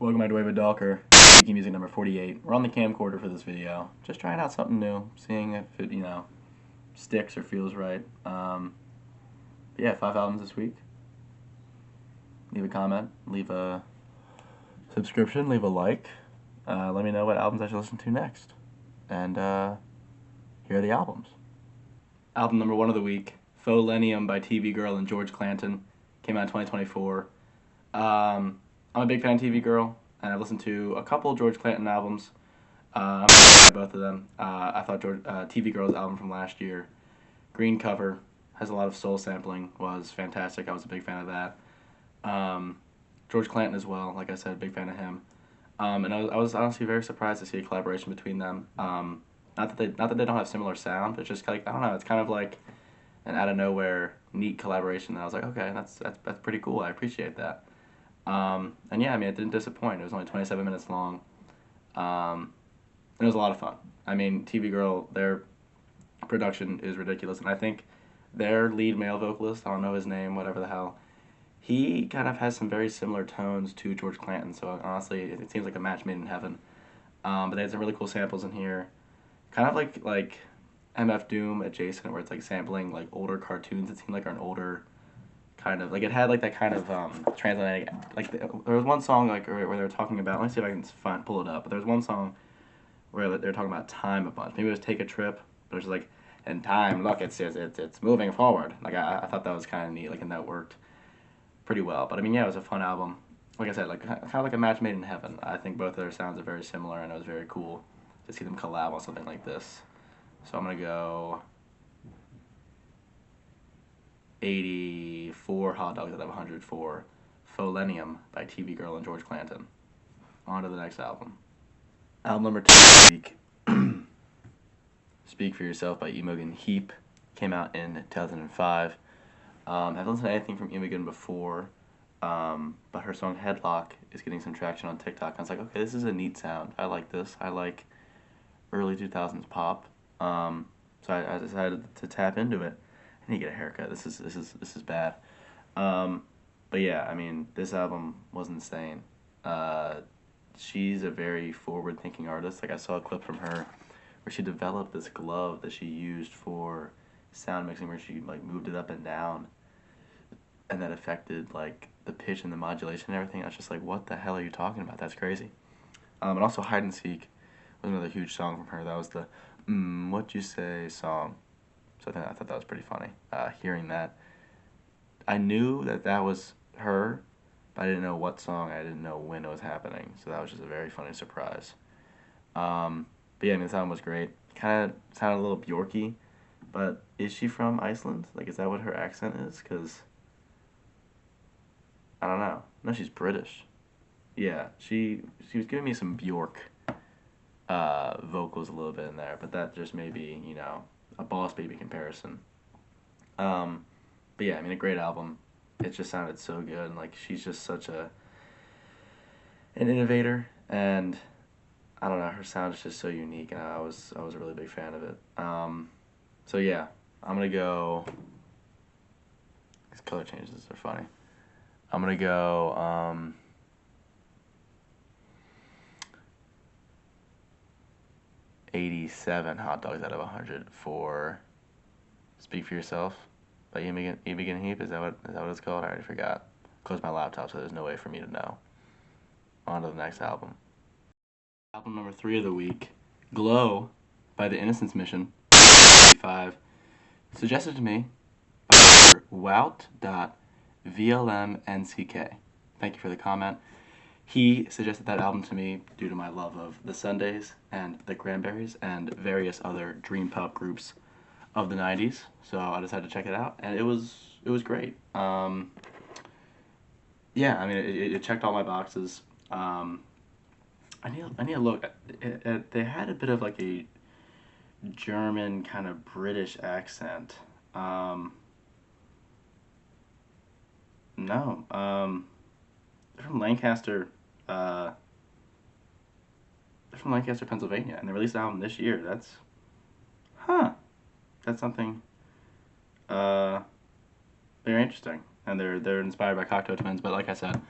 Welcome back to Wave Dalker, Geeky Music number 48. We're on the camcorder for this video, just trying out something new, seeing if it, sticks or feels right. But yeah, 5 albums this week. Leave a comment, leave a subscription, leave a like. Let me know what albums I should listen to next. And here are the albums. Album number 1 of the week, Faux-Lenium by TV Girl and George Clanton. Came out in 2024. I'm a big fan of TV Girl, and I've listened to a couple George Clanton albums. I'm a fan of both of them. I thought TV Girl's album from last year, Green Cover, has a lot of soul sampling, was fantastic. I was a big fan of that. George Clanton as well, like I said, big fan of him. And I was honestly very surprised to see a collaboration between them. Not that they don't have similar sound, but just like, I don't know, it's kind of like an out of nowhere neat collaboration. And I was like, okay, that's pretty cool. I appreciate that. And yeah, I mean, it didn't disappoint. It was only 27 minutes long. And it was a lot of fun. I mean, TV Girl, their production is ridiculous, and I think their lead male vocalist, I don't know his name, whatever the hell, he kind of has some very similar tones to George Clanton, so honestly, it seems like a match made in heaven. But they had some really cool samples in here. Kind of like MF Doom adjacent, where it's like sampling like older cartoons that seem like are an older kind of, like it had like that kind of transatlantic, like there was one song like where they were talking about, let me see if I can pull it up, but there was one song where they were talking about time a bunch. Maybe it was Take a Trip, but it was like, in time, look, it's moving forward. Like I thought that was kind of neat, like, and that worked pretty well. But I mean, yeah, it was a fun album. Like I said, like kind of like a match made in heaven. I think both of their sounds are very similar, and it was very cool to see them collab on something like this. So I'm gonna go 84 hot dogs out of 100 for Faux-Lenium by TV Girl and George Clanton. On to the next album. Album number 2 of the week, Speak for Yourself by Imogen Heap, came out in 2005. I haven't listened to anything from Imogen before, but her song Headlock is getting some traction on TikTok. I was like, okay, this is a neat sound. I like this. I like early 2000s pop. So I decided to tap into it. I need to get a haircut. This is bad. But yeah, I mean, this album was insane. She's a very forward-thinking artist. Like, I saw a clip from her where she developed this glove that she used for sound mixing, where she like moved it up and down, and that affected like the pitch and the modulation and everything. I was just like, what the hell are you talking about? That's crazy. And also Hide and Seek was another huge song from her. That was the What You Say song. So I thought that was pretty funny. Hearing that, I knew that was her, but I didn't know what song. I didn't know when it was happening. So that was just a very funny surprise. But yeah, I mean, the album was great. Kind of sounded a little Bjorky, but is she from Iceland? Like, is that what her accent is? Because I don't know. No, she's British. Yeah, she was giving me some Bjork vocals a little bit in there, but that just may be, a Boss Baby comparison. But yeah, I mean, a great album. It just sounded so good, and like she's just such an innovator, and I don't know, her sound is just so unique, and I was a really big fan of it. So yeah, I'm gonna go. These color changes are funny. I'm gonna go 87 hot dogs out of 100 for Speak for Yourself by Imogen Heap. Is that what it's called? I already forgot. Closed my laptop, so there's no way for me to know. On to the next album. Album number 3 of the week, Glow by The Innocence Mission, 5, suggested to me by wout.vlmnck. Thank you for the comment. He suggested that album to me due to my love of The Sundays and The Cranberries and various other dream pop groups of the 90s. So I decided to check it out, and it was great. Yeah, I mean, it checked all my boxes. I need to look. They had a bit of like a German kind of British accent. No, they're from Lancaster. They're from Lancaster, Pennsylvania, and they released an album this year. That's something very interesting. And they're inspired by Cocteau Twins, but like I said,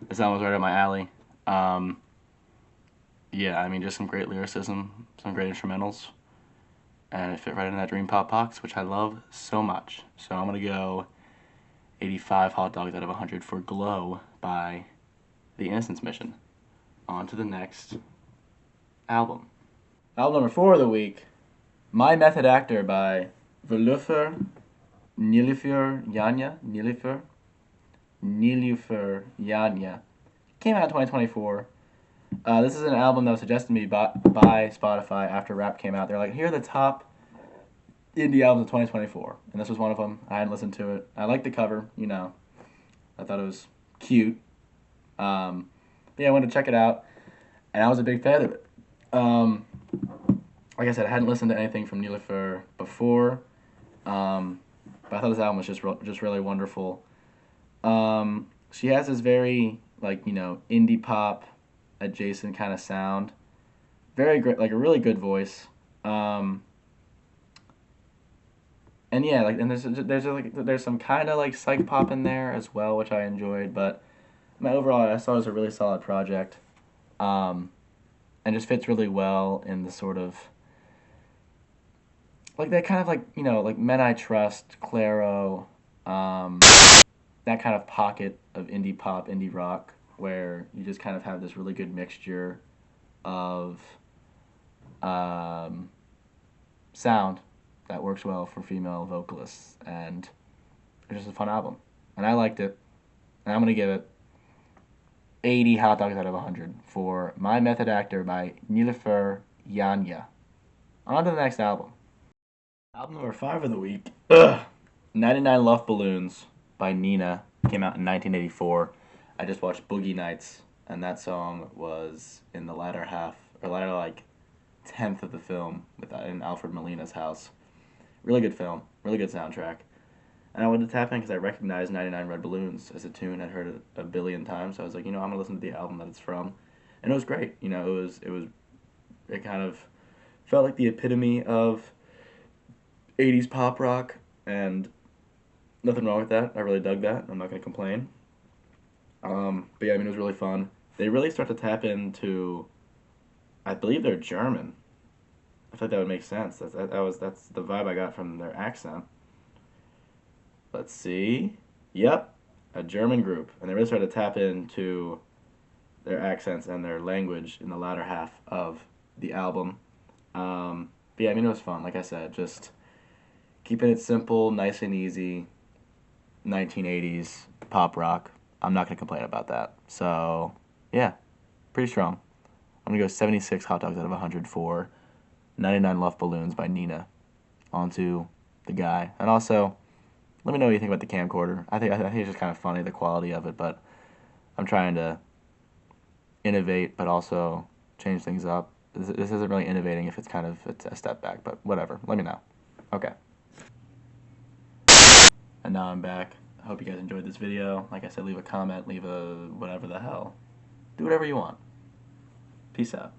this album was right up my alley. Um, yeah, I mean, just some great lyricism, some great instrumentals, and it fit right in that dream pop box, which I love so much. So I'm gonna go 85 hot dogs out of 100 for Glow by The Innocence Mission. On to the next album. Album number 4 of the week, My Method Actor by Nilüfer Nilüfer Yanya. Came out in 2024. This is an album that was suggested to me by Spotify after Rap came out. They're like, here are the top indie albums of 2024. And this was one of them. I hadn't listened to it. I liked the cover, you know. I thought it was cute. Yeah, I wanted to check it out. And I was a big fan of it. Like I said, I hadn't listened to anything from Nilüfer before. But I thought this album was just really wonderful. She has this very, like, you know, indie pop adjacent kind of sound. Very great, like a really good voice. And yeah, like, and there's some kind of like psych pop in there as well, which I enjoyed. But overall, I saw it as a really solid project. And just fits really well in the sort of like that kind of like, you know, like Men I Trust, Clairo, that kind of pocket of indie pop, indie rock, where you just kind of have this really good mixture of sound that works well for female vocalists, and it's just a fun album, and I liked it, and I'm gonna give it 80 hot dogs out of 100 for My Method Actor by Nilüfer Yanya. On to the next album. Album number 5 of the week. 99 Love Balloons by Nina. Came out in 1984. I just watched Boogie Nights, and that song was in the latter half, or latter like 10th of the film in Alfred Molina's house. Really good film, really good soundtrack. And I wanted to tap in because I recognized 99 Red Balloons as a tune. I'd heard it a billion times. So I was like, you know, I'm going to listen to the album that it's from. And it was great. You know, it kind of felt like the epitome of 80s pop rock, and nothing wrong with that. I really dug that. I'm not going to complain. But yeah, I mean, it was really fun. They really start to tap into, I believe they're German. I thought that would make sense. That's the vibe I got from their accent. Let's see. Yep, a German group, and they really started to tap into their accents and their language in the latter half of the album. But yeah, I mean, it was fun. Like I said, just keeping it simple, nice and easy. 1980s pop rock. I'm not gonna complain about that. So yeah, pretty strong. I'm gonna go 76 hot dogs out of 100 for 99 Love Balloons by Nina. Onto the guy, and also let me know what you think about the camcorder. I think it's just kind of funny, the quality of it, but I'm trying to innovate, but also change things up. This isn't really innovating if it's kind of a step back, but whatever. Let me know. Okay. And now I'm back. I hope you guys enjoyed this video. Like I said, leave a comment, leave a whatever the hell. Do whatever you want. Peace out.